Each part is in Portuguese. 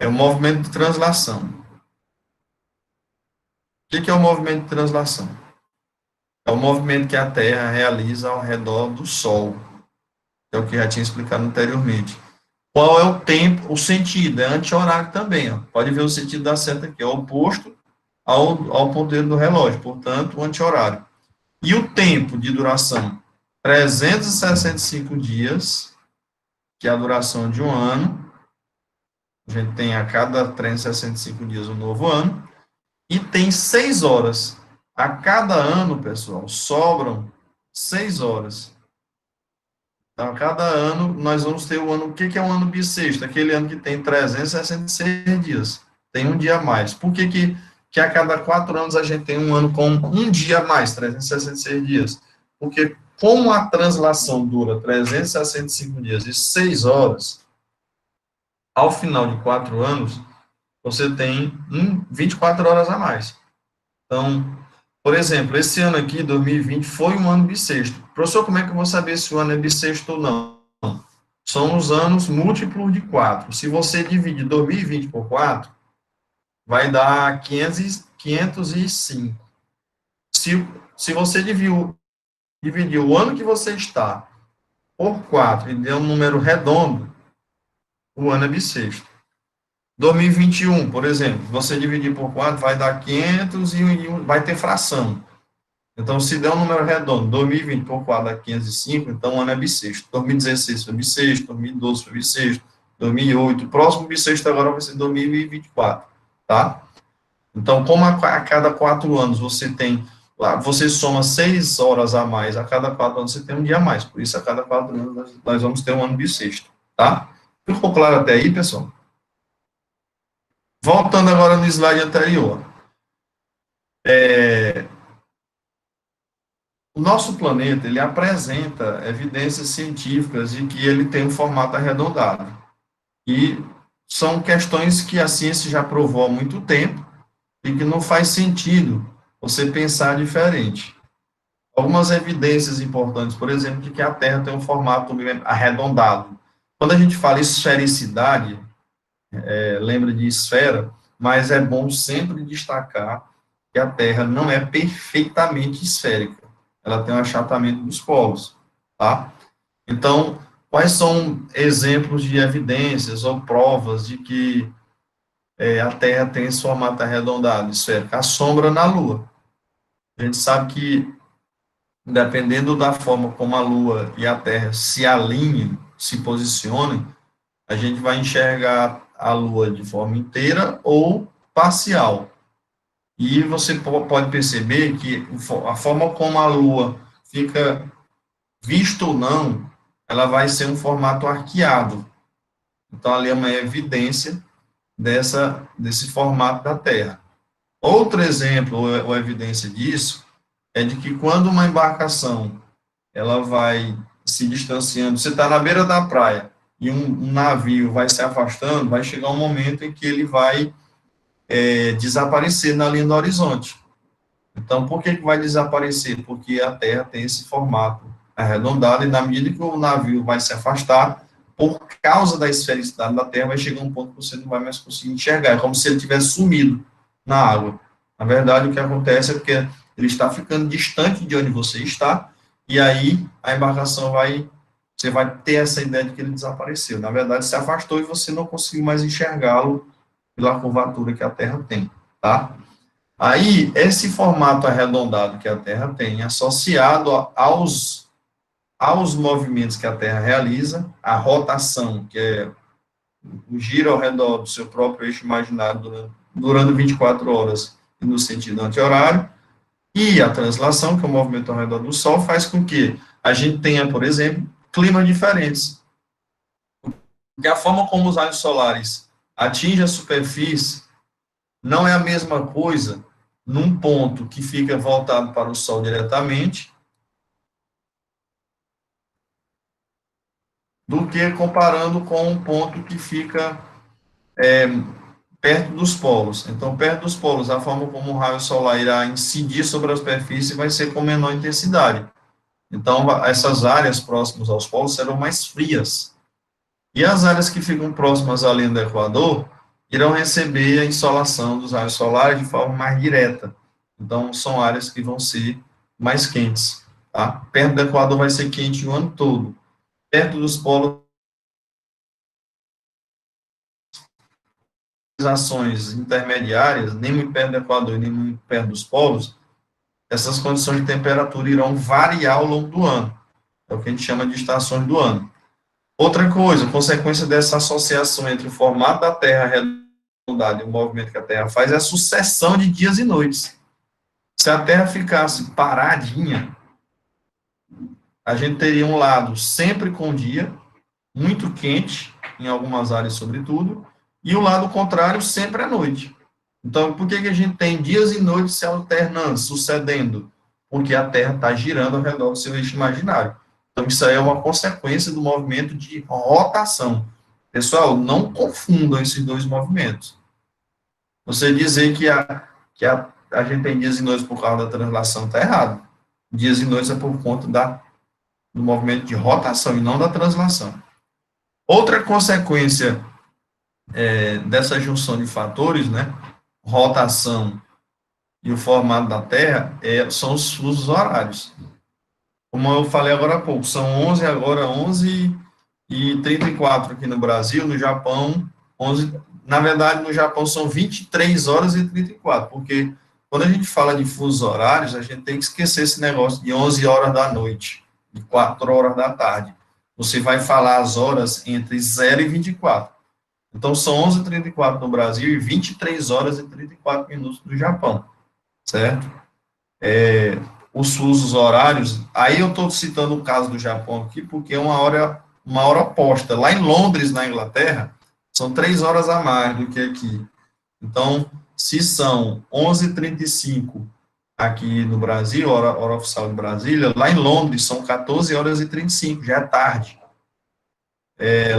É o movimento de translação. O que é o movimento de translação? É o movimento que a Terra realiza ao redor do Sol, que é o que já tinha explicado anteriormente. Qual é o tempo, o sentido? É anti-horário também, ó. Pode ver o sentido da seta aqui, é oposto ao ponteiro do relógio, portanto, o anti-horário. E o tempo de duração? 365 dias, que é a duração de um ano. A gente tem a cada 365 dias um novo ano. E tem 6 horas. A cada ano, pessoal, sobram 6 horas. Então, a cada ano, nós vamos ter o ano. O que é um ano bissexto? Aquele ano que tem 366 dias. Tem um dia a mais. Por que a cada 4 anos a gente tem um ano com um dia a mais, 366 dias? Porque, como a translação dura 365 dias e 6 horas, ao final de 4 anos, você tem 24 horas a mais. Então, por exemplo, esse ano aqui, 2020, foi um ano bissexto. Professor, como é que eu vou saber se o ano é bissexto ou não? São os anos múltiplos de 4. Se você dividir 2020 por 4, vai dar 505. Se você dividir o ano que você está por 4 e der um número redondo, o ano é bissexto. 2021, por exemplo, você dividir por 4, vai dar 500 e vai ter fração. Então, se der um número redondo, 2020 por 4 dá 505, então o ano é bissexto. 2016 foi bissexto, 2012 foi bissexto, 2008, o próximo bissexto agora vai ser 2024, tá? Então, como a cada 4 anos você soma 6 horas a mais, a cada 4 anos você tem um dia a mais, por isso a cada 4 anos nós vamos ter um ano bissexto, tá? Ficou claro até aí, pessoal? Voltando agora no slide anterior. O nosso planeta, ele apresenta evidências científicas de que ele tem um formato arredondado. E são questões que a ciência já provou há muito tempo e que não faz sentido você pensar diferente. Algumas evidências importantes, por exemplo, de que a Terra tem um formato arredondado. Quando a gente fala esfericidade, lembra de esfera, mas é bom sempre destacar que a Terra não é perfeitamente esférica. Ela tem um achatamento dos polos, tá? Então, quais são exemplos de evidências ou provas de que a Terra tem esse formato arredondado, esférico? A sombra na Lua. A gente sabe que, dependendo da forma como a Lua e a Terra se alinham, se posicionem, a gente vai enxergar a Lua de forma inteira ou parcial. E você pode perceber que a forma como a Lua fica vista ou não, ela vai ser um formato arqueado. Então, ali é uma evidência desse formato da Terra. Outro exemplo, ou evidência disso, é de que quando uma embarcação ela vai se distanciando, você está na beira da praia e um navio vai se afastando, vai chegar um momento em que ele vai desaparecer na linha do horizonte. Então, por que vai desaparecer? Porque a Terra tem esse formato arredondado e na medida que o navio vai se afastar, por causa da esfericidade da Terra, vai chegar um ponto que você não vai mais conseguir enxergar. É como se ele tivesse sumido na água. Na verdade, o que acontece é porque ele está ficando distante de onde você está e aí a embarcação você vai ter essa ideia de que ele desapareceu. Na verdade, se afastou e você não conseguiu mais enxergá-lo pela curvatura que a Terra tem, tá? Aí, esse formato arredondado que a Terra tem, associado aos movimentos que a Terra realiza, a rotação, que é o giro ao redor do seu próprio eixo imaginário durante 24 horas e no sentido anti-horário, e a translação, que é o movimento ao redor do Sol, faz com que a gente tenha, por exemplo, climas diferentes. Porque a forma como os raios solares atingem a superfície não é a mesma coisa num ponto que fica voltado para o Sol diretamente, do que comparando com um ponto que fica perto dos polos. Então, perto dos polos, a forma como o raio solar irá incidir sobre a superfície vai ser com menor intensidade. Então, essas áreas próximas aos polos serão mais frias. E as áreas que ficam próximas à linha do Equador, irão receber a insolação dos raios solares de forma mais direta. Então, são áreas que vão ser mais quentes. Tá? Perto do Equador vai ser quente o ano todo. Perto dos polos, ações intermediárias, nem muito perto do Equador, nem muito perto dos polos, essas condições de temperatura irão variar ao longo do ano. É o que a gente chama de estações do ano. Outra coisa, consequência dessa associação entre o formato da Terra arredondada e o movimento que a Terra faz é a sucessão de dias e noites. Se a Terra ficasse paradinha, a gente teria um lado sempre com dia, muito quente, em algumas áreas sobretudo, e o lado contrário sempre à noite. Então, por que a gente tem dias e noites se alternando, sucedendo? Porque a Terra está girando ao redor do seu eixo imaginário. Então, isso aí é uma consequência do movimento de rotação. Pessoal, não confundam esses dois movimentos. Você dizer que a gente tem dias e noites por causa da translação está errado. Dias e noites é por conta do movimento de rotação e não da translação. Outra consequência dessa junção de fatores, né, rotação e o formato da Terra, são os fusos horários. Como eu falei agora há pouco, são 11 agora, 11h34 aqui no Brasil, no Japão, 11, na verdade, no Japão são 23 horas e 34, porque quando a gente fala de fusos horários, a gente tem que esquecer esse negócio de 11 horas da noite, de 4 horas da tarde. Você vai falar as horas entre 0 e 24. Então, são 11h34 no Brasil e 23 horas e 34 minutos no Japão, certo? Os fusos horários, aí eu estou citando o caso do Japão aqui, porque é uma hora oposta. Lá em Londres, na Inglaterra, são 3 horas a mais do que aqui. Então, se são 11h35 aqui no Brasil, hora oficial de Brasília, lá em Londres são 14 horas e 35, já é tarde.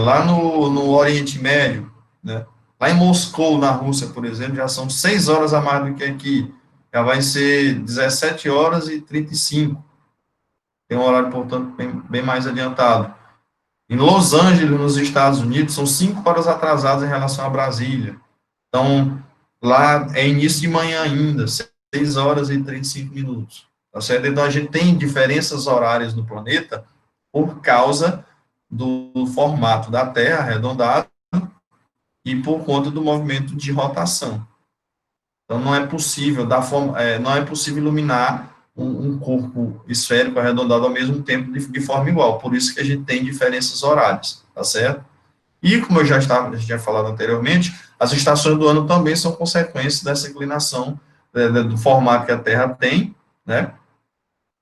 Lá no Oriente Médio, né? Lá em Moscou, na Rússia, por exemplo, já são 6 horas a mais do que aqui. Já vai ser 17 horas e 35. Tem um horário, portanto, bem mais adiantado. Em Los Angeles, nos Estados Unidos, são 5 horas atrasadas em relação a Brasília. Então, lá é início de manhã ainda, 6 horas e 35 minutos. Tá certo? Então, a gente tem diferenças horárias no planeta por causa do formato da Terra arredondado e por conta do movimento de rotação. Então, não é possível iluminar um corpo esférico arredondado ao mesmo tempo de forma igual. Por isso que a gente tem diferenças horárias, tá certo? E, como eu já tinha falado anteriormente, as estações do ano também são consequências dessa inclinação do formato que a Terra tem, né?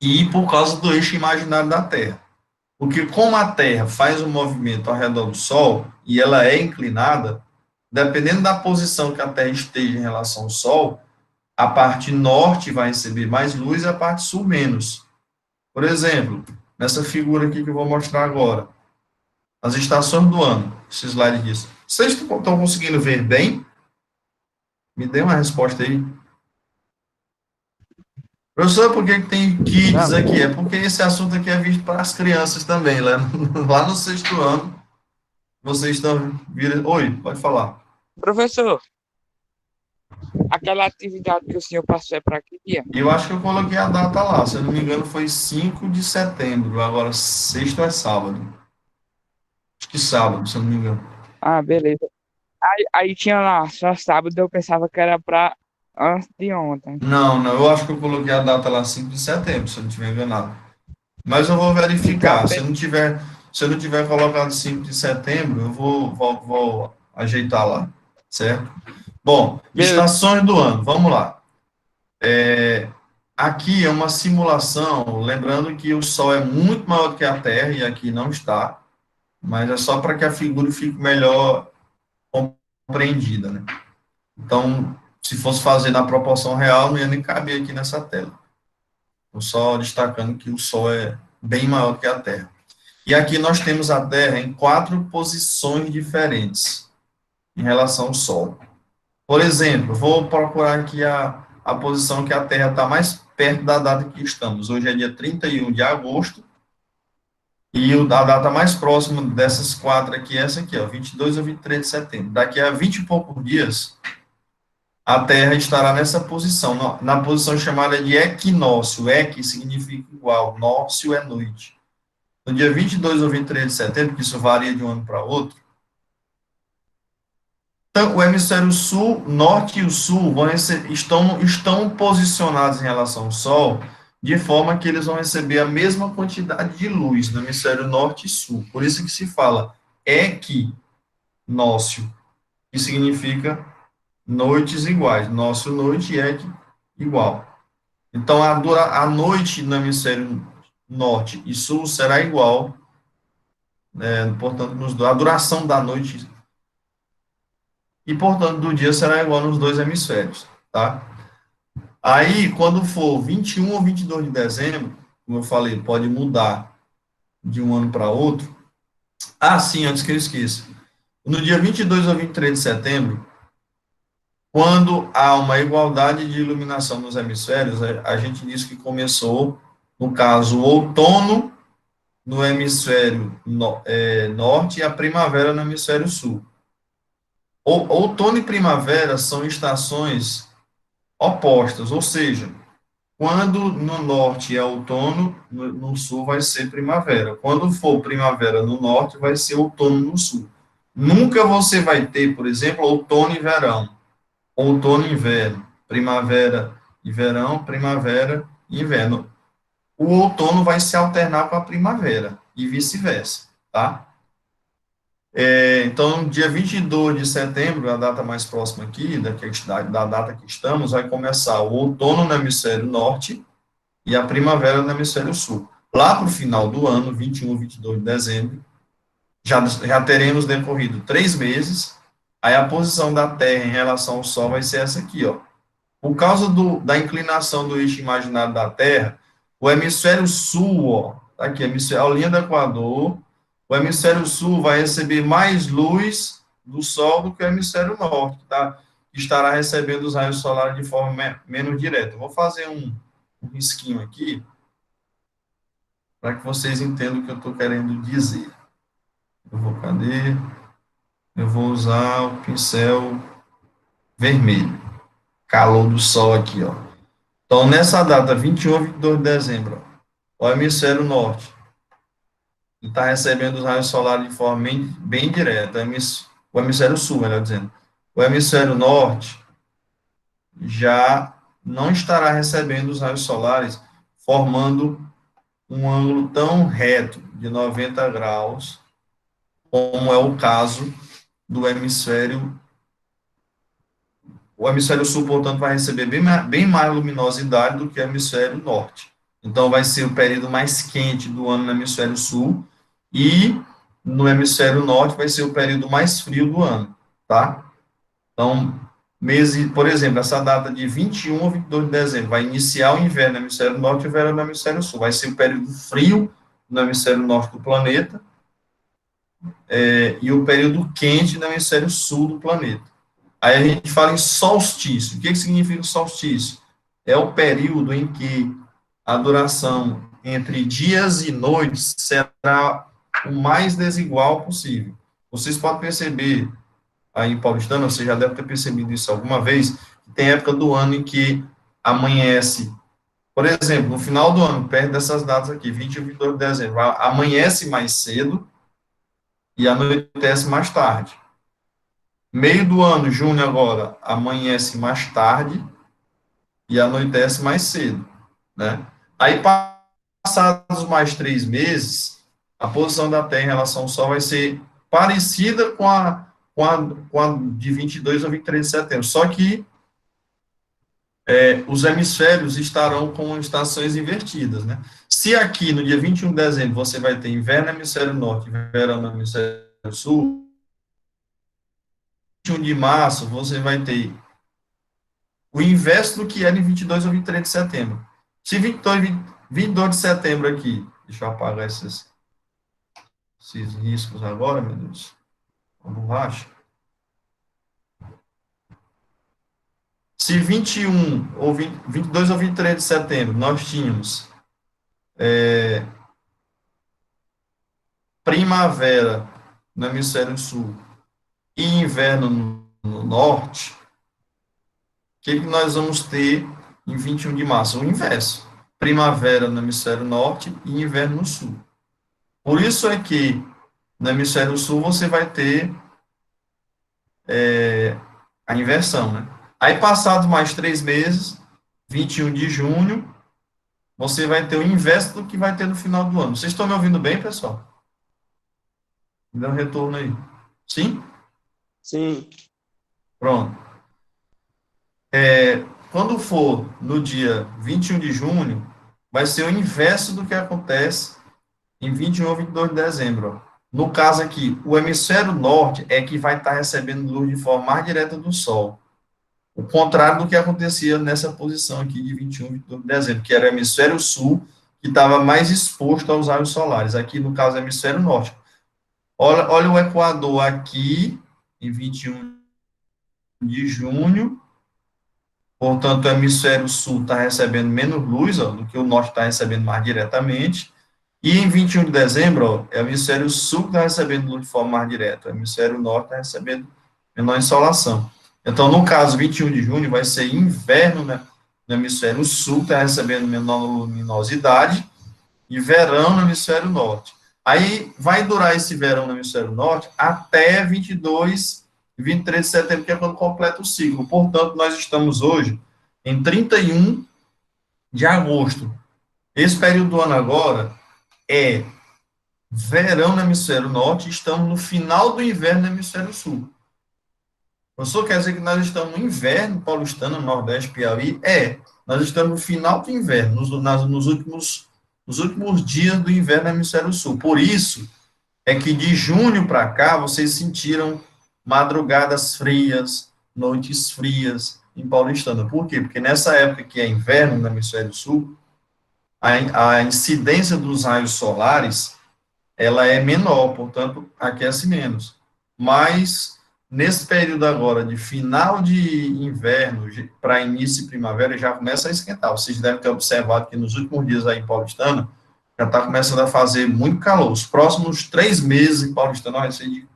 E por causa do eixo imaginário da Terra. Porque como a Terra faz um movimento ao redor do Sol, e ela é inclinada, dependendo da posição que a Terra esteja em relação ao Sol, a parte norte vai receber mais luz e a parte sul menos. Por exemplo, nessa figura aqui que eu vou mostrar agora, as estações do ano, esse slide disso. Vocês estão conseguindo ver bem? Me dê uma resposta aí. Professor, por que tem kids aqui? É porque esse assunto aqui é visto para as crianças também. Lá no sexto ano, vocês estão... Oi, pode falar. Professor, aquela atividade que o senhor passou é para que dia? Eu acho que eu coloquei a data lá, se eu não me engano foi 5 de setembro, agora sexto é sábado. Acho que sábado, se eu não me engano. Ah, beleza. Aí tinha lá, só sábado, eu pensava que era para antes de ontem. Não, eu acho que eu coloquei a data lá 5 de setembro, se eu não estiver enganado. Mas eu vou Então, verificar, se eu não tiver colocado 5 de setembro, eu vou ajeitar lá, certo? Bom, beleza. estações do ano, vamos lá. Aqui é uma simulação, lembrando que o Sol é muito maior do que a Terra, e aqui não está, mas é só para que a figura fique melhor compreendida, né? Então, se fosse fazer na proporção real, não ia nem caber aqui nessa tela. Estou só destacando que o Sol é bem maior que a Terra. E aqui nós temos a Terra em 4 posições diferentes em relação ao Sol. Por exemplo, vou procurar aqui a posição que a Terra está mais perto da data que estamos. Hoje é dia 31 de agosto, E a data mais próxima dessas quatro aqui é essa aqui, ó, 22 ou 23 de setembro. Daqui a 20 e poucos dias, a Terra estará nessa posição, na posição chamada de equinócio. Equi significa igual, nócio é noite. No dia 22 ou 23 de setembro, que isso varia de um ano para outro, então, o hemisfério sul, norte e o sul estão posicionados em relação ao Sol, de forma que eles vão receber a mesma quantidade de luz no hemisfério norte e sul. Por isso que se fala equinócio, que significa noites iguais. Nócio, noite, e equi, igual. Então, a noite no hemisfério norte e sul será igual, portanto, a duração da noite e, portanto, do dia será igual nos dois hemisférios, tá? Aí, quando for 21 ou 22 de dezembro, como eu falei, pode mudar de um ano para outro. Ah, sim, antes que eu esqueça. No dia 22 ou 23 de setembro, quando há uma igualdade de iluminação nos hemisférios, a gente diz que começou, no caso, o outono no hemisfério norte e a primavera no hemisfério sul. Outono e primavera são estações opostas, ou seja, quando no norte é outono, no sul vai ser primavera. Quando for primavera no norte, vai ser outono no sul. Nunca você vai ter, por exemplo, outono e verão, outono e inverno, primavera e verão, primavera e inverno. O outono vai se alternar com a primavera e vice-versa, tá? Então, dia 22 de setembro, a data mais próxima aqui, da data que estamos, vai começar o outono no hemisfério norte e a primavera no hemisfério sul. Lá para o final do ano, 21, 22 de dezembro, já teremos decorrido 3 meses, aí a posição da Terra em relação ao Sol vai ser essa aqui, ó. Por causa da inclinação do eixo imaginário da Terra, o hemisfério sul, ó, tá aqui, a linha do Equador, o hemisfério sul vai receber mais luz do Sol do que o hemisfério norte, tá? Estará recebendo os raios solares de forma menos direta. Vou fazer um risquinho aqui, para que vocês entendam o que eu estou querendo dizer. Cadê? Eu vou usar o pincel vermelho. Calor do sol aqui, ó. Então, nessa data, 21 a 22 de dezembro, ó, o hemisfério norte está recebendo os raios solares de forma bem direta. O hemisfério sul, melhor dizendo. O hemisfério norte já não estará recebendo os raios solares, formando um ângulo tão reto de 90 graus, como é o caso do hemisfério. O hemisfério sul, portanto, vai receber bem mais luminosidade do que o hemisfério norte. Então, vai ser o período mais quente do ano no hemisfério sul e no hemisfério norte vai ser o período mais frio do ano, tá? Então, por exemplo, essa data de 21 ou 22 de dezembro vai iniciar o inverno no hemisfério norte e o verão no hemisfério sul. Vai ser o período frio no hemisfério norte do planeta e o período quente no hemisfério sul do planeta. Aí a gente fala em solstício. O que significa solstício? É o período em que a duração entre dias e noites será o mais desigual possível. Vocês podem perceber, aí em Paulistano, você já deve ter percebido isso alguma vez, que tem época do ano em que amanhece, por exemplo, no final do ano, perto dessas datas aqui, 20 e 22 de dezembro, amanhece mais cedo e anoitece mais tarde. Meio do ano, junho agora, amanhece mais tarde e anoitece mais cedo, né? Aí, passados mais 3 meses, a posição da Terra em relação ao Sol vai ser parecida com a de 22 a 23 de setembro, só que os hemisférios estarão com estações invertidas, né? Se aqui, no dia 21 de dezembro, você vai ter inverno no hemisfério norte e verão no hemisfério sul, 21 de março, você vai ter o inverso do que era em 22 ou 23 de setembro. Se 22 de setembro aqui, deixa eu apagar esses riscos agora, meu Deus, a borracha. Se 21 ou 22 ou 23 de setembro nós tínhamos primavera no hemisfério sul e inverno no norte, o que nós vamos ter em 21 de março? O inverso. Primavera no hemisfério norte e inverno no sul. Por isso é que no hemisfério sul você vai ter a inversão, né? Aí, passados mais 3 meses, 21 de junho, você vai ter o inverso do que vai ter no final do ano. Vocês estão me ouvindo bem, pessoal? Me dá um retorno aí. Sim? Sim. Pronto. Quando for no dia 21 de junho, vai ser o inverso do que acontece em 21 ou 22 de dezembro. Ó. No caso aqui, o hemisfério norte é que vai estar recebendo luz de forma mais direta do Sol. O contrário do que acontecia nessa posição aqui de 21 e 22 de dezembro, que era o hemisfério sul, que estava mais exposto aos raios solares. Aqui, no caso, é o hemisfério norte. Olha o Equador aqui, em 21 de junho, portanto, o hemisfério sul está recebendo menos luz do que o norte está recebendo mais diretamente. E em 21 de dezembro, é o hemisfério sul que está recebendo luz de forma mais direta. O hemisfério norte está recebendo menor insolação. Então, no caso, 21 de junho vai ser inverno, né, no hemisfério sul, está recebendo menor luminosidade, e verão no hemisfério norte. Aí vai durar esse verão no hemisfério norte até 22 e 23 de setembro, que é quando completa o ciclo. Portanto, nós estamos hoje em 31 de agosto. Esse período do ano agora é verão no hemisfério norte e estamos no final do inverno no hemisfério sul. Professor, quer dizer que nós estamos no inverno paulistano, Nordeste, Piauí? Nós estamos no final do inverno, nos últimos dias do inverno no hemisfério sul. Por isso é que de junho para cá vocês sentiram madrugadas frias, noites frias em Paulistana. Por quê? Porque nessa época que é inverno no hemisfério sul, a incidência dos raios solares ela é menor, portanto, aquece menos. Mas nesse período agora de final de inverno para início de primavera já começa a esquentar. Vocês devem ter observado que nos últimos dias aí em Paulistana já está começando a fazer muito calor. Os próximos 3 meses em Paulistana vai ser de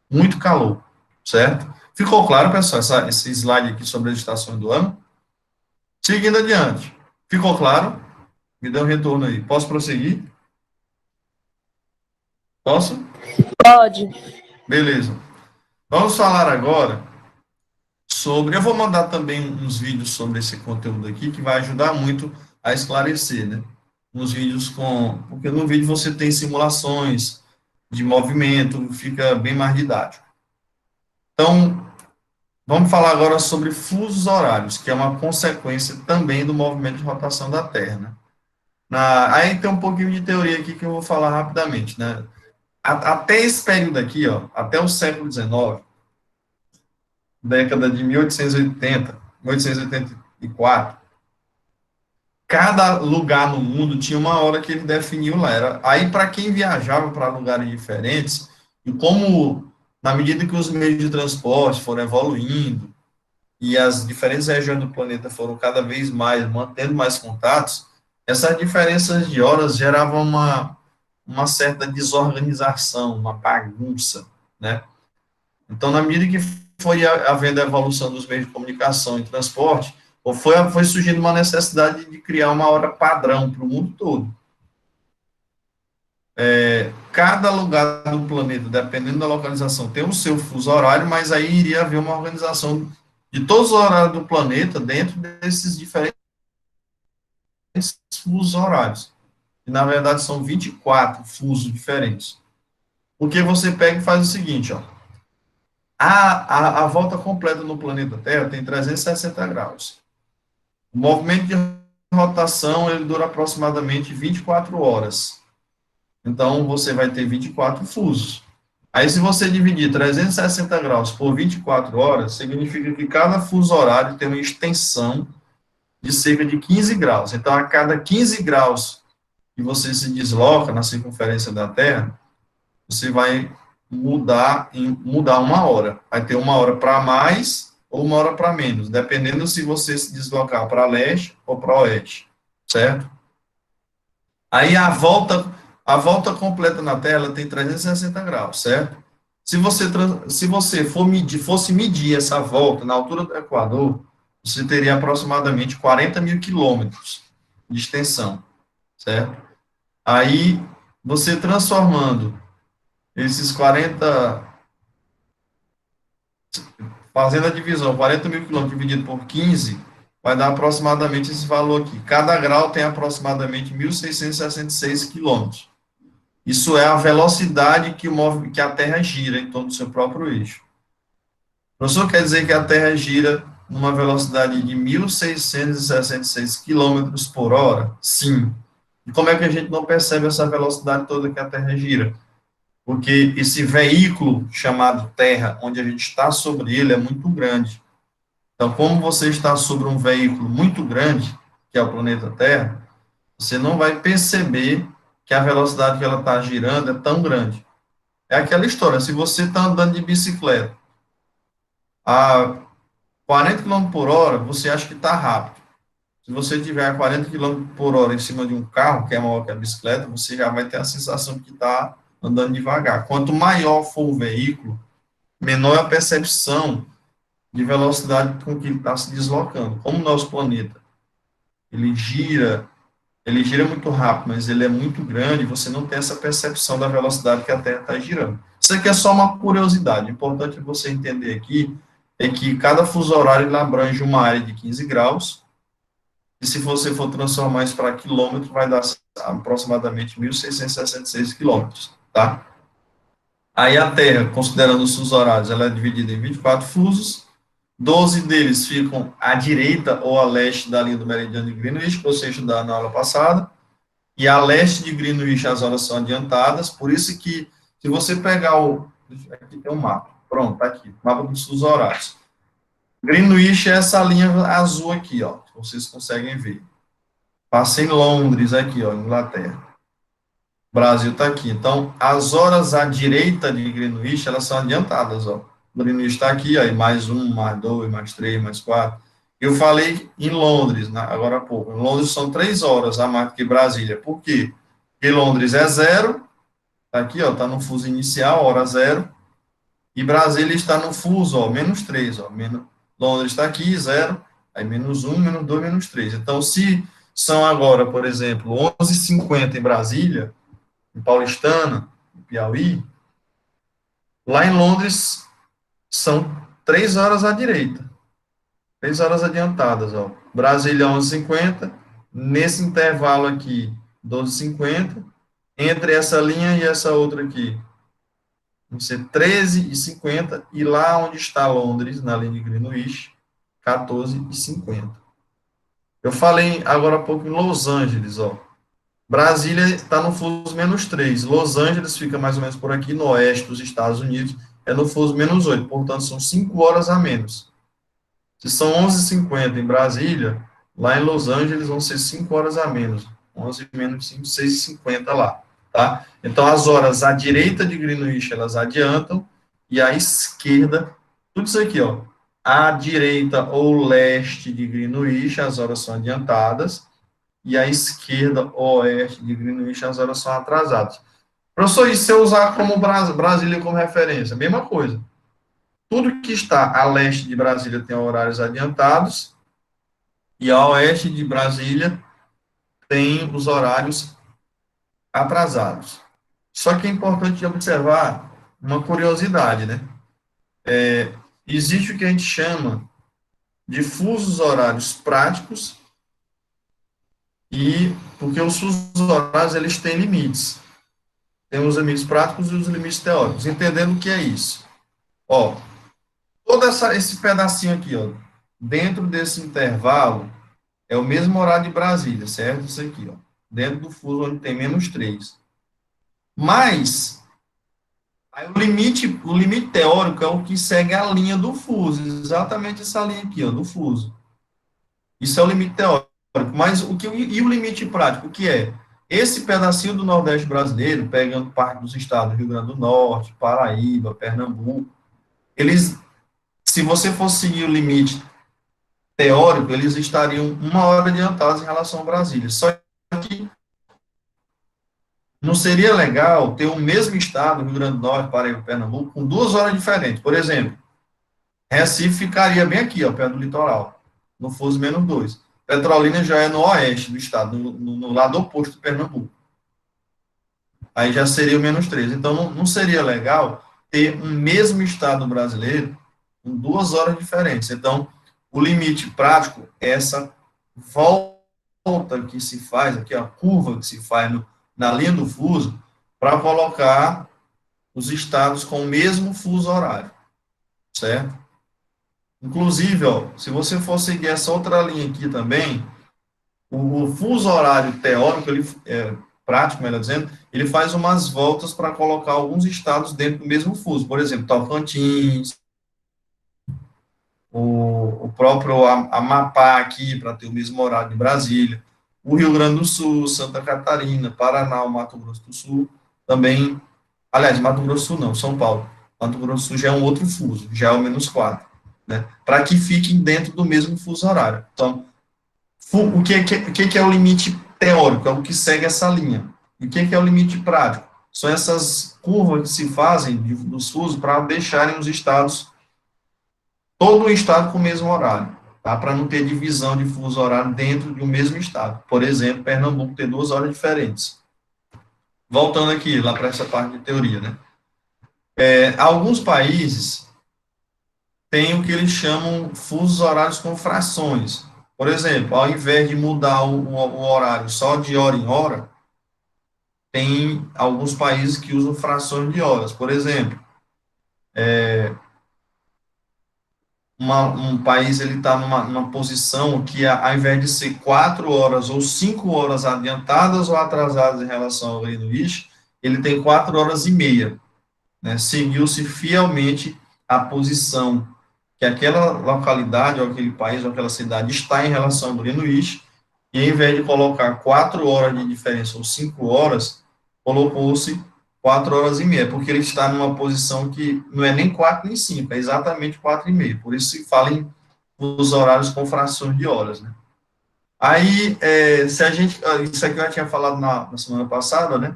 muito calor, certo? Ficou claro, pessoal, esse slide aqui sobre as estações do ano? Seguindo adiante. Ficou claro? Me dê um retorno aí. Posso prosseguir? Posso? Pode. Beleza. Vamos falar agora sobre. Eu vou mandar também uns vídeos sobre esse conteúdo aqui, que vai ajudar muito a esclarecer, né? Uns vídeos porque no vídeo você tem simulações de movimento, fica bem mais didático. Então, vamos falar agora sobre fusos horários, que é uma consequência também do movimento de rotação da Terra, né? Aí tem um pouquinho de teoria aqui que eu vou falar rapidamente, né? Até esse período aqui, ó, até o século XIX, década de 1880, 1884, cada lugar no mundo tinha uma hora que ele definiu lá. Aí, para quem viajava para lugares diferentes, e como, na medida que os meios de transporte foram evoluindo, e as diferentes regiões do planeta foram cada vez mais, mantendo mais contatos, essas diferenças de horas geravam uma certa desorganização, uma bagunça, né? Então, na medida que foi havendo a evolução dos meios de comunicação e transporte, foi surgindo uma necessidade de criar uma hora padrão para o mundo todo. Cada lugar do planeta, dependendo da localização, tem o seu fuso horário, mas aí iria haver uma organização de todos os horários do planeta dentro desses diferentes fusos horários. E, na verdade, são 24 fusos diferentes. Porque você pega e faz o seguinte, ó. A volta completa no planeta Terra tem 360 graus. O movimento de rotação, ele dura aproximadamente 24 horas. Então, você vai ter 24 fusos. Aí, se você dividir 360 graus por 24 horas, significa que cada fuso horário tem uma extensão de cerca de 15 graus. Então, a cada 15 graus que você se desloca na circunferência da Terra, você vai mudar uma hora. Vai ter uma hora para mais ou uma hora para menos, dependendo se você se deslocar para leste ou para oeste, certo? Aí a volta A volta completa na Terra ela tem 360 graus, certo? Se você fosse medir essa volta na altura do Equador, você teria aproximadamente 40 mil quilômetros de extensão, certo? Aí, você transformando esses 40, fazendo a divisão, 40 mil quilômetros dividido por 15, vai dar aproximadamente esse valor aqui. Cada grau tem aproximadamente 1.666 quilômetros. Isso é a velocidade que a Terra gira em torno do seu próprio eixo. Professor, quer dizer que a Terra gira numa velocidade de 1.666 quilômetros por hora? Sim. E como é que a gente não percebe essa velocidade toda que a Terra gira? Porque esse veículo chamado Terra, onde a gente está sobre ele, é muito grande. Então, como você está sobre um veículo muito grande, que é o planeta Terra, você não vai perceber que a velocidade que ela está girando é tão grande. É aquela história, se você está andando de bicicleta a 40 km por hora, você acha que está rápido. Se você tiver a 40 km por hora em cima de um carro, que é maior que a bicicleta, você já vai ter a sensação de que está andando devagar. Quanto maior for o veículo, menor é a percepção de velocidade com que ele está se deslocando. Como o nosso planeta, ele gira, ele gira muito rápido, mas ele é muito grande, você não tem essa percepção da velocidade que a Terra está girando. Isso aqui é só uma curiosidade. O importante você entender aqui é que cada fuso horário ele abrange uma área de 15 graus, e se você for transformar isso para quilômetro, vai dar aproximadamente 1.666 quilômetros, tá? Aí a Terra, considerando os fusos horários, ela é dividida em 24 fusos, 12 deles ficam à direita ou a leste da linha do meridiano de Greenwich, que você estudou na aula passada, e a leste de Greenwich as horas são adiantadas, por isso que, se você pegar o... Aqui tem um mapa, pronto, tá aqui, mapa dos fusos horários. Greenwich é essa linha azul aqui, ó, que vocês conseguem ver. Passa em Londres, aqui, ó, Inglaterra. O Brasil está aqui. Então, as horas à direita de Greenwich, elas são adiantadas, ó. Greenwich está aqui, aí mais um, mais dois, mais três, mais quatro. Eu falei em Londres, né, agora há pouco. Em Londres são 3 horas a mais que Brasília. Por quê? Porque Londres é zero, tá aqui, ó, tá no fuso inicial, hora zero, e Brasília está no fuso, ó, -3, ó, Londres está aqui, zero, aí -1, -2, -3. Então, se são agora, por exemplo, 11h50 em Brasília, em Paulistana, em Piauí, lá em Londres são 3 horas à direita, 3 horas adiantadas, ó. Brasília 11h50, nesse intervalo aqui, 12h50, entre essa linha e essa outra aqui, vão ser 13h50, e lá onde está Londres, na linha de Greenwich, 14h50. Eu falei agora há pouco em Los Angeles, ó. Brasília está no fuso -3. Los Angeles fica mais ou menos por aqui, no oeste dos Estados Unidos, é no fuso -8. Portanto, são 5 horas a menos. Se são 11h50 em Brasília, lá em Los Angeles vão ser 5 horas a menos. 11 menos 5, 6h50 lá. Tá? Então, as horas à direita de Greenwich, elas adiantam, e à esquerda, tudo isso aqui, ó. À direita ou leste de Greenwich, as horas são adiantadas, e à esquerda, oeste de Greenwich, as horas são atrasadas. Professor, e se eu usar como Brasília como referência? Mesma coisa. Tudo que está a leste de Brasília tem horários adiantados, e a oeste de Brasília tem os horários atrasados. Só que é importante observar uma curiosidade, né? Existe o que a gente chama de fusos horários práticos, e porque os fusos horários eles têm limites. Tem os limites práticos e os limites teóricos. Entendendo o que é isso? Ó, todo esse pedacinho aqui, ó, dentro desse intervalo, é o mesmo horário de Brasília, certo? Isso aqui, ó, dentro do fuso onde tem -3. Mas, aí o limite teórico é o que segue a linha do fuso, exatamente essa linha aqui, ó, do fuso. Isso é o limite teórico. Mas e o limite prático, o que é? Esse pedacinho do Nordeste brasileiro, pegando parte dos estados do Rio Grande do Norte, Paraíba, Pernambuco, eles, se você for seguir o limite teórico, eles estariam 1 hora adiantados em relação ao Brasília. Só que no seria legal ter o mesmo estado, Rio Grande do Norte, Paraíba, Pernambuco, com 2 horas diferentes. Por exemplo, Recife ficaria bem aqui, ó, perto do litoral, no fuso -2. Petrolina já é no oeste do estado, no lado oposto do Pernambuco. Aí já seria o -3. Então, não seria legal ter um mesmo estado brasileiro com 2 horas diferentes. Então, o limite prático é essa volta que se faz, aqui a curva que se faz na linha do fuso, para colocar os estados com o mesmo fuso horário, certo? Inclusive, ó, se você for seguir essa outra linha aqui também, o fuso horário teórico, prático, melhor dizendo, ele faz umas voltas para colocar alguns estados dentro do mesmo fuso. Por exemplo, Tocantins, o próprio Amapá aqui, para ter o mesmo horário de Brasília, o Rio Grande do Sul, Santa Catarina, Paraná, o Mato Grosso do Sul, também, aliás, Mato Grosso do Sul não, São Paulo. Mato Grosso do Sul já é um outro fuso, já é o -4, né? Para que fiquem dentro do mesmo fuso horário. Então, o que é o limite teórico? É o que segue essa linha. E o que é o limite prático? São essas curvas que se fazem dos fusos para deixarem os estados, todo o estado com o mesmo horário, tá? Para não ter divisão de fuso horário dentro de um mesmo estado. Por exemplo, Pernambuco ter 2 horas diferentes. Voltando aqui, lá para essa parte de teoria, né? Alguns países têm o que eles chamam fusos horários com frações. Por exemplo, ao invés de mudar o horário só de hora em hora, tem alguns países que usam frações de horas. Por exemplo, um país ele está numa posição que, ao invés de ser 4 horas ou 5 horas adiantadas ou atrasadas em relação ao Greenwich, ele tem 4 horas e meia, né? Seguiu-se fielmente a posição que aquela localidade, ou aquele país, ou aquela cidade está em relação ao Greenwich, e ao invés de colocar 4 horas de diferença ou 5 horas, colocou-se 4 horas e meia, porque ele está numa posição que não é nem 4 nem 5, é exatamente 4 e meia. Por isso se fala em os horários com frações de horas, né? Aí, se a gente, isso aqui eu já tinha falado na semana passada, né?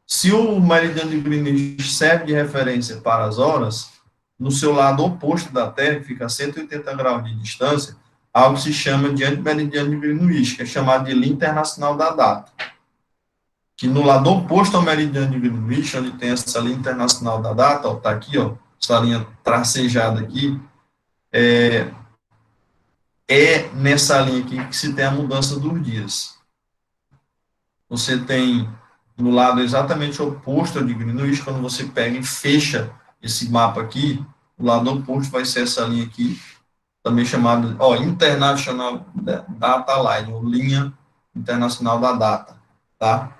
Se o meridiano de Greenwich serve de referência para as horas, no seu lado oposto da Terra, que fica a 180 graus de distância, algo que se chama de antimeridiano de Greenwich, que é chamado de linha internacional da data. Que no lado oposto ao meridiano de Greenwich, onde tem essa linha internacional da data, está aqui, ó, essa linha tracejada aqui, nessa linha aqui que se tem a mudança dos dias. Você tem no lado exatamente oposto ao de Greenwich, quando você pega e fecha esse mapa aqui, o lado oposto vai ser essa linha aqui, também chamada, International Data Line, ou linha internacional da data, tá?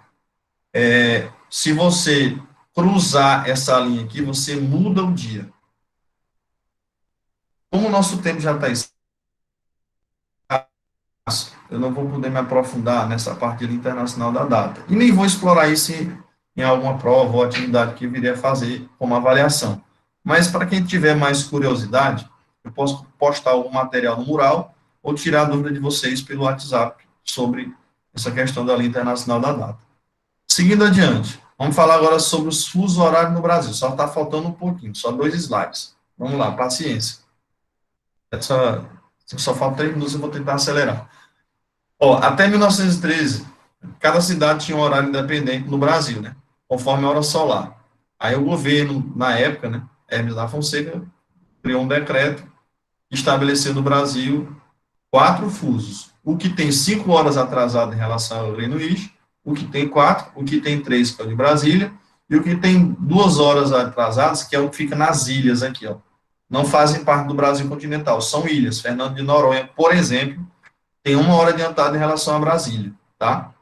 Se você cruzar essa linha aqui, você muda o dia. Como o nosso tempo já está escasso, eu não vou poder me aprofundar nessa parte internacional da data. E nem vou explorar isso em alguma prova ou atividade que eu viria a fazer como avaliação. Mas para quem tiver mais curiosidade, eu posso postar algum material no mural ou tirar a dúvida de vocês pelo WhatsApp sobre essa questão da linha internacional da data. Seguindo adiante, vamos falar agora sobre os fusos horários no Brasil. Só está faltando um pouquinho, só 2 slides. Vamos lá, paciência. Só falta 3 minutos, eu vou tentar acelerar. Até 1913, cada cidade tinha um horário independente no Brasil, né? Conforme a hora solar. Aí o governo, na época, né, Hermes da Fonseca, criou um decreto que estabeleceu no Brasil 4 fusos. O que tem 5 horas atrasado em relação ao Greenwich, o que tem 4, o que tem 3, que é o de Brasília, e o que tem 2 horas atrasadas, que é o que fica nas ilhas aqui, ó. Não fazem parte do Brasil continental, são ilhas. Fernando de Noronha, por exemplo, tem 1 hora adiantada em relação a Brasília, tá?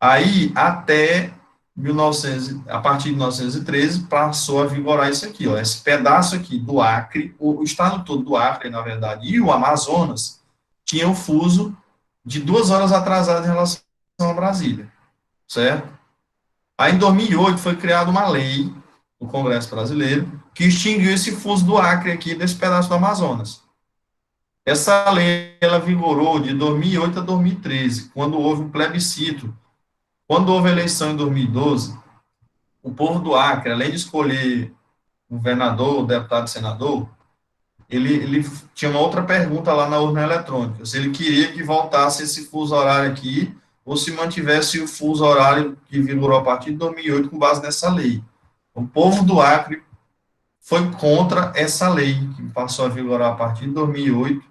Aí, até 1900, a partir de 1913, passou a vigorar isso aqui, ó, esse pedaço aqui do Acre, o estado todo do Acre, na verdade, e o Amazonas, tinha um fuso de 2 horas atrasado em relação a Brasília, certo? Aí, em 2008, foi criada uma lei no Congresso Brasileiro que extinguiu esse fuso do Acre aqui, desse pedaço do Amazonas. Essa lei, ela vigorou de 2008 a 2013, quando houve um plebiscito Quando houve a eleição em 2012, o povo do Acre, além de escolher governador, deputado, senador, ele tinha uma outra pergunta lá na urna eletrônica, se ele queria que voltasse esse fuso horário aqui, ou se mantivesse o fuso horário que vigorou a partir de 2008 com base nessa lei. O povo do Acre foi contra essa lei, que passou a vigorar a partir de 2008,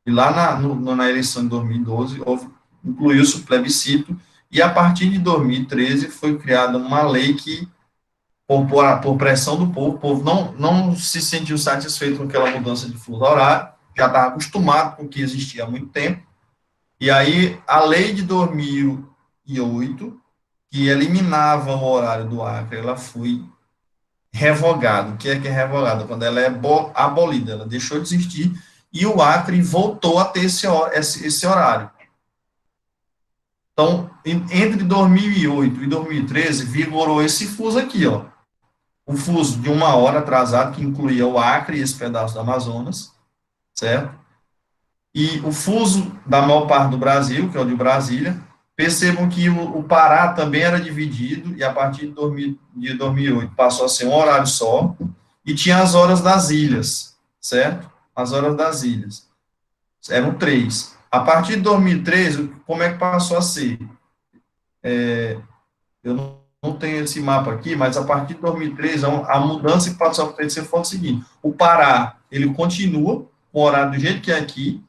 e lá na eleição de 2012, incluiu-se o plebiscito, e a partir de 2013 foi criada uma lei que, por pressão do povo, o povo não se sentiu satisfeito com aquela mudança de fuso horário, já estava acostumado com o que existia há muito tempo, e aí a lei de 2008, que eliminava o horário do Acre, ela foi revogada. O que é revogada? Quando ela é abolida, ela deixou de existir, e o Acre voltou a ter esse horário. Então, entre 2008 e 2013, vigorou esse fuso aqui, ó. O fuso de 1 hora atrasado, que incluía o Acre e esse pedaço do Amazonas, certo? E o fuso da maior parte do Brasil, que é o de Brasília. Percebam que o Pará também era dividido, e a partir de 2008 passou a ser um horário só, e tinha as horas das ilhas, certo? As horas das ilhas. Eram 3. A partir de 2013, como é que passou a ser? Eu não tenho esse mapa aqui, mas a partir de 2013, a mudança que passou a acontecer foi o seguinte: o Pará, ele continua com o horário do jeito que é aqui.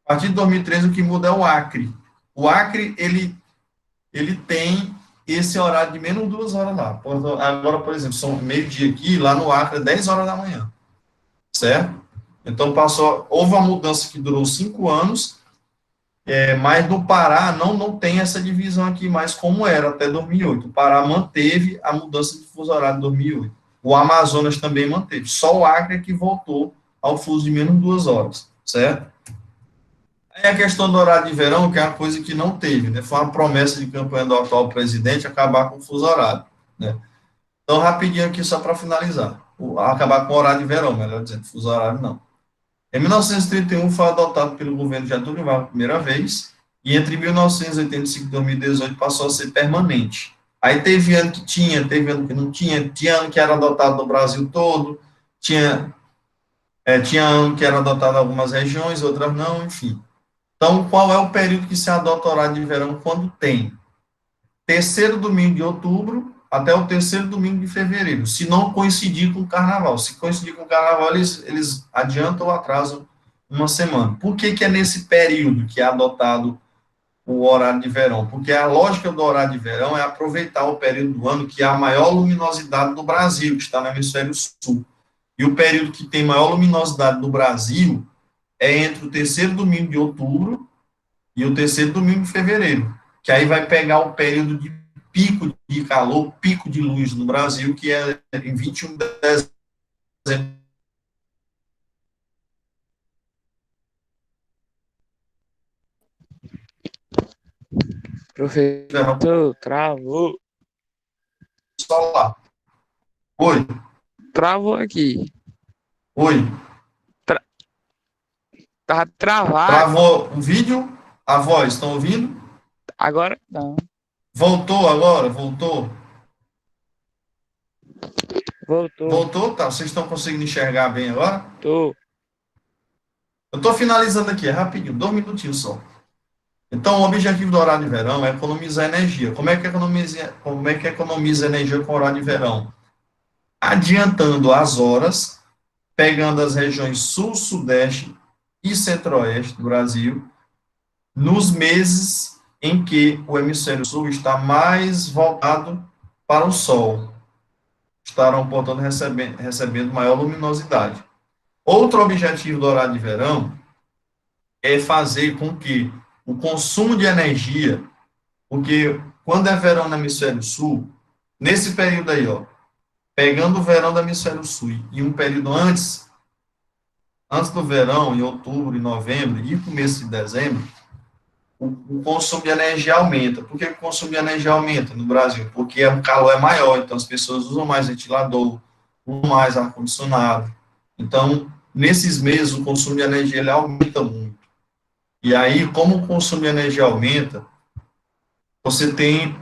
A partir de 2013, o que muda é o Acre. O Acre, ele tem esse horário de menos 2 horas lá. Agora, por exemplo, são meio-dia aqui, lá no Acre, 10 horas da manhã. Certo? Então, houve uma mudança que durou 5 anos, mas no Pará não tem essa divisão aqui mais como era até 2008. O Pará manteve a mudança de fuso horário de 2008. O Amazonas também manteve. Só o Acre é que voltou ao fuso de menos 2 horas, certo? Aí a questão do horário de verão, que é uma coisa que não teve, né? Foi uma promessa de campanha do atual presidente acabar com o fuso horário, né? Então, rapidinho aqui, só para finalizar. Acabar com o horário de verão, melhor dizendo, fuso horário não. Em 1931, foi adotado pelo governo Getúlio Vargas a primeira vez, e entre 1985 e 2018 passou a ser permanente. Aí teve ano que tinha, teve ano que não tinha ano que era adotado no Brasil todo, tinha ano que era adotado em algumas regiões, outras não, enfim. Então, qual é o período que se adota o horário de verão? Quando tem terceiro domingo de outubro até o terceiro domingo de fevereiro, se não coincidir com o carnaval. Se coincidir com o carnaval, eles adiantam ou atrasam uma semana. Por que é nesse período que é adotado o horário de verão? Porque a lógica do horário de verão é aproveitar o período do ano que há a maior luminosidade do Brasil, que está no hemisfério sul. E o período que tem maior luminosidade do Brasil é entre o terceiro domingo de outubro e o terceiro domingo de fevereiro, que aí vai pegar o período de pico de calor, pico de luz no Brasil, que é em 21 de dezembro. Professor, travou. Solar. Oi, Travou aqui. oi. Tá travado. Travou o vídeo, a voz, estão ouvindo? Agora não. Voltou agora? Voltou? Voltou. Voltou, tá? Vocês estão conseguindo enxergar bem agora? Tô. Eu estou finalizando aqui, é rapidinho, 2 minutinhos só. Então, o objetivo do horário de verão é economizar energia. Como é que economiza energia com o horário de verão? Adiantando as horas, pegando as regiões sul, sudeste e centro-oeste do Brasil, nos meses em que o hemisfério sul está mais voltado para o sol. Estarão, portanto, recebendo maior luminosidade. Outro objetivo do horário de verão é fazer com que o consumo de energia, porque quando é verão no hemisfério sul, nesse período aí, ó, pegando o verão do hemisfério sul e um período antes do verão, em outubro, em novembro e começo de dezembro, o consumo de energia aumenta. Por que o consumo de energia aumenta no Brasil? Porque o calor é maior, então as pessoas usam mais ventilador, usam mais ar-condicionado. Então, nesses meses, o consumo de energia ele aumenta muito. E aí, como o consumo de energia aumenta, você tem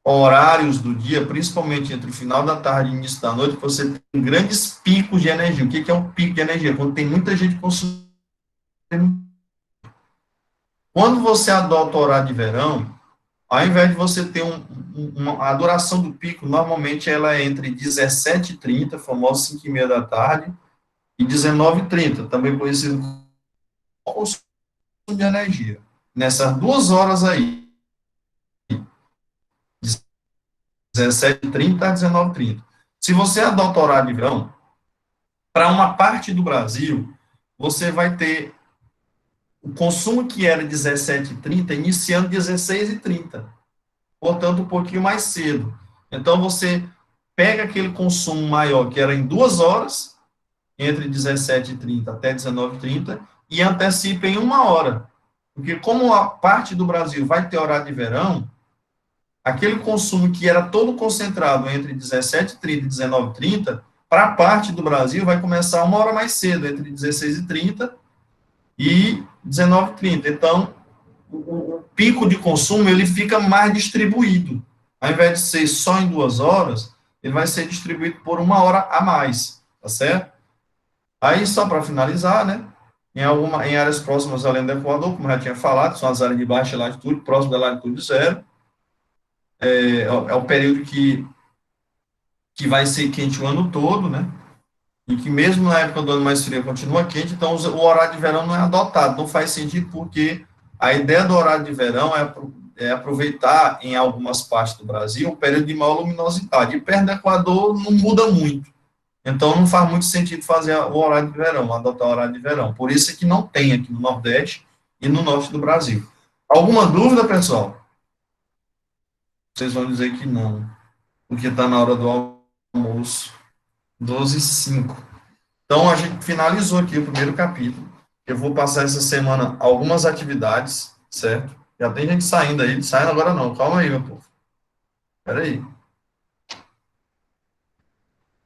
horários do dia, principalmente entre o final da tarde e o início da noite, que você tem grandes picos de energia. O que é um pico de energia? Quando tem muita gente consumindo. Quando você adota o horário de verão, ao invés de você ter a duração do pico, normalmente ela é entre 17h30, famoso 5h30 da tarde, e 19h30, também conhecido como consumo de energia. Nessas 2 horas aí, 17h30 a 19h30. Se você adota o horário de verão, para uma parte do Brasil, você vai ter o consumo que era 17h30 iniciando 16h30, portanto, um pouquinho mais cedo. Então, você pega aquele consumo maior, que era em 2 horas, entre 17h30 até 19h30, e antecipa em 1 hora. Porque como a parte do Brasil vai ter horário de verão, aquele consumo que era todo concentrado entre 17h30 e 19h30, para a parte do Brasil vai começar 1 hora mais cedo, entre 16h30 e 19h30. Então, o pico de consumo ele fica mais distribuído. Ao invés de ser só em 2 horas, ele vai ser distribuído por 1 hora a mais, tá certo? Aí, só para finalizar, né? Em áreas próximas além do Equador, como eu já tinha falado, são as áreas de baixa latitude, próximo da latitude zero, é o período que vai ser quente o ano todo, né? E que mesmo na época do ano mais frio continua quente, então o horário de verão não é adotado, não faz sentido porque a ideia do horário de verão é aproveitar em algumas partes do Brasil o período de maior luminosidade, e perto do Equador não muda muito, então não faz muito sentido fazer o horário de verão, adotar o horário de verão, por isso é que não tem aqui no Nordeste e no Norte do Brasil. Alguma dúvida, pessoal? Vocês vão dizer que não, porque está na hora do almoço, 12h05. Então, a gente finalizou aqui o primeiro capítulo. Eu vou passar essa semana algumas atividades, certo? Já tem gente saindo aí, saindo agora não. Calma aí, meu povo. Espera aí.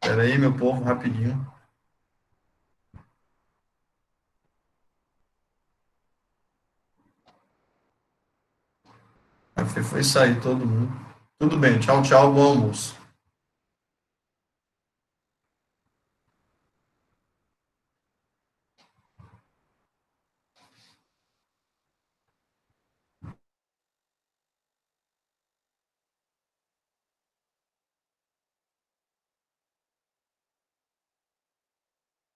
Espera aí, meu povo, rapidinho. Foi sair todo mundo. Tudo bem, tchau, tchau, bom almoço.